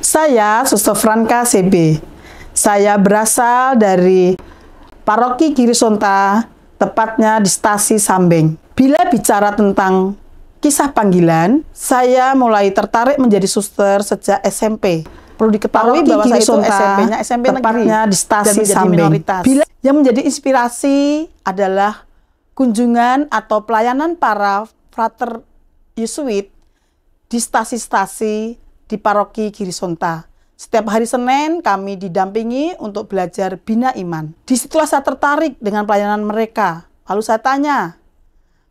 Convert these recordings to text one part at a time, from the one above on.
Saya Suster Franka CB. Saya berasal dari Paroki Girisonta, tepatnya di Stasi Sambeng. Bila bicara tentang kisah panggilan, saya mulai tertarik menjadi suster sejak SMP. Perlu diketahui bahwa saya itu SMP-nya SMP tepatnya di Stasi Sambeng. Bila yang menjadi inspirasi adalah kunjungan atau pelayanan para frater Yesuit di stasi-stasi di Paroki Girisonta. Setiap hari Senin kami didampingi untuk belajar bina iman. Disitulah saya tertarik dengan pelayanan mereka. Lalu saya tanya,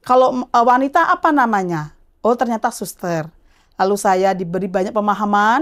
kalau wanita apa namanya? Oh, ternyata suster. Lalu saya diberi banyak pemahaman.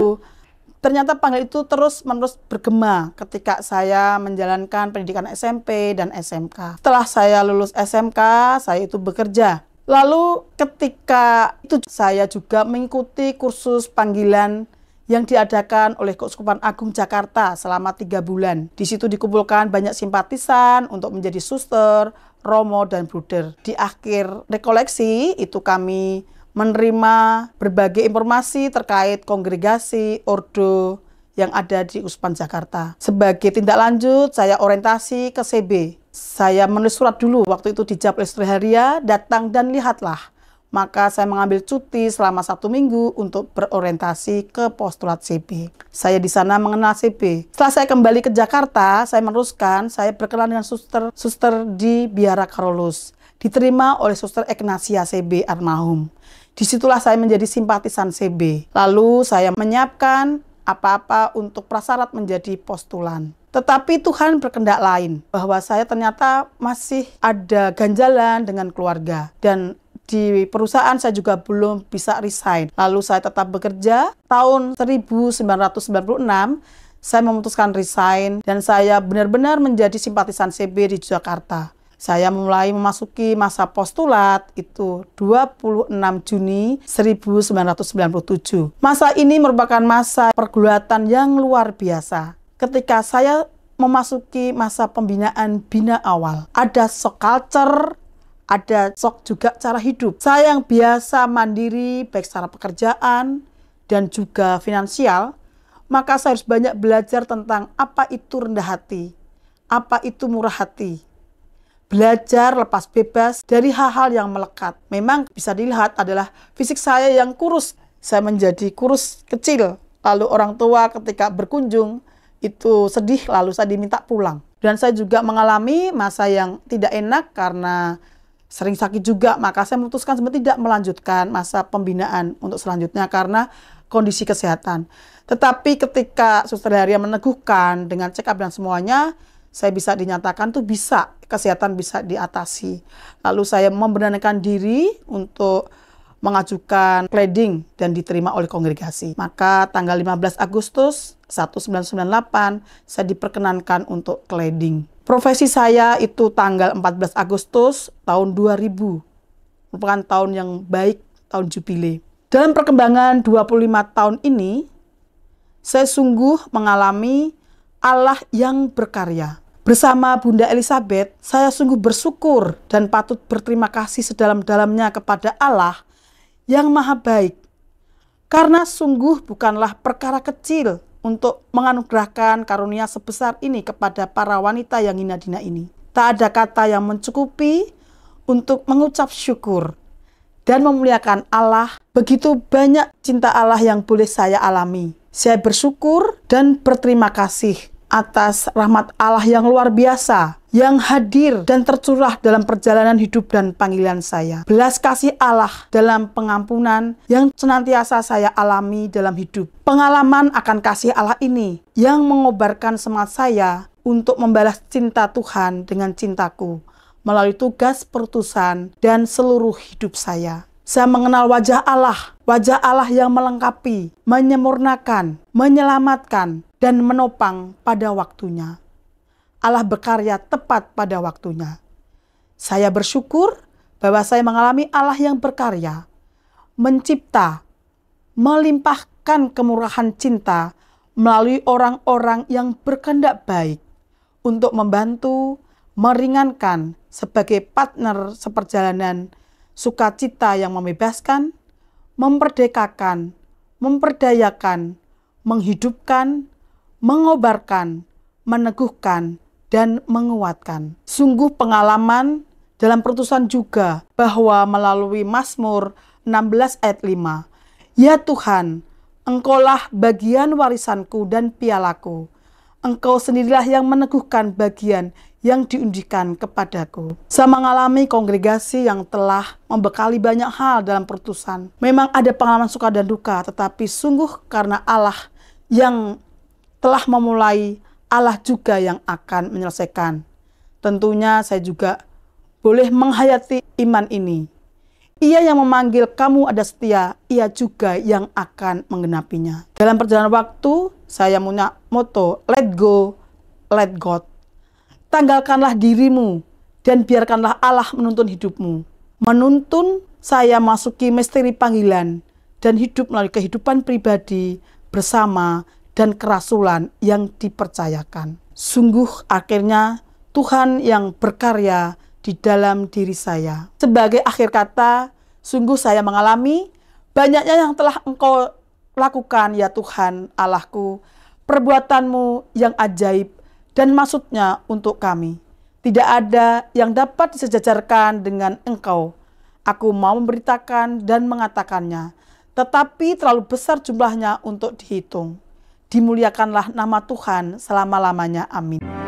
Ternyata panggilan itu terus-menerus bergema ketika saya menjalankan pendidikan SMP dan SMK. Setelah saya lulus SMK, saya itu bekerja. Lalu ketika itu saya juga mengikuti kursus panggilan yang diadakan oleh Keuskupan Agung Jakarta selama 3 bulan. Di situ dikumpulkan banyak simpatisan untuk menjadi suster, romo, dan bruder. Di akhir rekoleksi itu kami menerima berbagai informasi terkait kongregasi, ordo yang ada di Keuskupan Jakarta. Sebagai tindak lanjut, saya orientasi ke CB. Saya menulis surat dulu, waktu itu dijawab oleh Saudara Haria, datang dan lihatlah. Maka saya mengambil cuti selama 1 minggu untuk berorientasi ke postulat CB. Saya di sana mengenal CB. Setelah saya kembali ke Jakarta, saya meneruskan, saya berkenalan dengan suster di Biara Karolus. Diterima oleh Suster Ignatia CB almarhum. Disitulah saya menjadi simpatisan CB. Lalu saya menyiapkan apa-apa untuk prasyarat menjadi postulan. Tetapi Tuhan berkehendak lain, bahwa saya ternyata masih ada ganjalan dengan keluarga. Dan di perusahaan saya juga belum bisa resign. Lalu saya tetap bekerja. Tahun 1996, saya memutuskan resign dan saya benar-benar menjadi simpatisan CB di Jakarta. Saya mulai memasuki masa postulat itu 26 Juni 1997. Masa ini merupakan masa pergulatan yang luar biasa. Ketika saya memasuki masa pembinaan bina awal, ada shock culture, ada shock juga cara hidup. Saya yang biasa mandiri baik secara pekerjaan dan juga finansial, maka saya harus banyak belajar tentang apa itu rendah hati, apa itu murah hati. Belajar lepas bebas dari hal-hal yang melekat. Memang bisa dilihat adalah fisik saya yang kurus. Saya menjadi kurus kecil. Lalu orang tua ketika berkunjung itu sedih, lalu saya diminta pulang. Dan saya juga mengalami masa yang tidak enak karena sering sakit juga, maka saya memutuskan sebenarnya tidak melanjutkan masa pembinaan untuk selanjutnya karena kondisi kesehatan. Tetapi ketika Suster Haria meneguhkan dengan check up dan semuanya, saya bisa dinyatakan tuh bisa, kesehatan bisa diatasi. Lalu saya membenarkan diri untuk mengajukan cladding dan diterima oleh kongregasi. Maka tanggal 15 Agustus 1998 saya diperkenankan untuk cladding. Profesi saya itu tanggal 14 Agustus tahun 2000. Merupakan tahun yang baik, tahun jubile. Dalam perkembangan 25 tahun ini, saya sungguh mengalami Allah yang berkarya. Bersama Bunda Elizabeth, saya sungguh bersyukur dan patut berterima kasih sedalam-dalamnya kepada Allah yang maha baik. Karena sungguh bukanlah perkara kecil untuk menganugerahkan karunia sebesar ini kepada para wanita yang hina-dina ini. Tak ada kata yang mencukupi untuk mengucap syukur dan memuliakan Allah. Begitu banyak cinta Allah yang boleh saya alami. Saya bersyukur dan berterima kasih atas rahmat Allah yang luar biasa, yang hadir dan tercurah dalam perjalanan hidup dan panggilan saya. Belas kasih Allah dalam pengampunan yang senantiasa saya alami dalam hidup. Pengalaman akan kasih Allah ini yang mengobarkan semangat saya untuk membalas cinta Tuhan dengan cintaku melalui tugas perutusan dan seluruh hidup saya. Saya mengenal wajah Allah yang melengkapi, menyempurnakan, menyelamatkan, dan menopang pada waktunya. Allah berkarya tepat pada waktunya. Saya bersyukur bahwa saya mengalami Allah yang berkarya, mencipta, melimpahkan kemurahan cinta melalui orang-orang yang berkehendak baik untuk membantu, meringankan sebagai partner seperjalanan sukacita yang membebaskan, memperdekakan, memperdayakan, menghidupkan, mengobarkan, meneguhkan, dan menguatkan. Sungguh pengalaman dalam perutusan juga bahwa melalui Mazmur 16 ayat 5, "Ya Tuhan, Engkaulah bagian warisanku dan pialaku. Engkau sendirilah yang meneguhkan bagian yang diundikan kepadaku." Saya mengalami kongregasi yang telah membekali banyak hal dalam perutusan. Memang ada pengalaman suka dan duka, tetapi sungguh karena Allah yang telah memulai, Allah juga yang akan menyelesaikan. Tentunya saya juga boleh menghayati iman ini. Ia yang memanggil kamu ada setia, ia juga yang akan menggenapinya. Dalam perjalanan waktu, saya punya moto, let go, let God. Tanggalkanlah dirimu, dan biarkanlah Allah menuntun hidupmu. Menuntun saya masuki misteri panggilan, dan hidup melalui kehidupan pribadi, bersama, dan kerasulan yang dipercayakan. Sungguh akhirnya Tuhan yang berkarya di dalam diri saya. Sebagai akhir kata, sungguh saya mengalami banyaknya yang telah Engkau lakukan, ya Tuhan Allahku, perbuatanmu yang ajaib dan maksudnya untuk kami. Tidak ada yang dapat disejajarkan dengan Engkau. Aku mau memberitakan dan mengatakannya, tetapi terlalu besar jumlahnya untuk dihitung. Dimuliakanlah nama Tuhan selama-lamanya. Amin.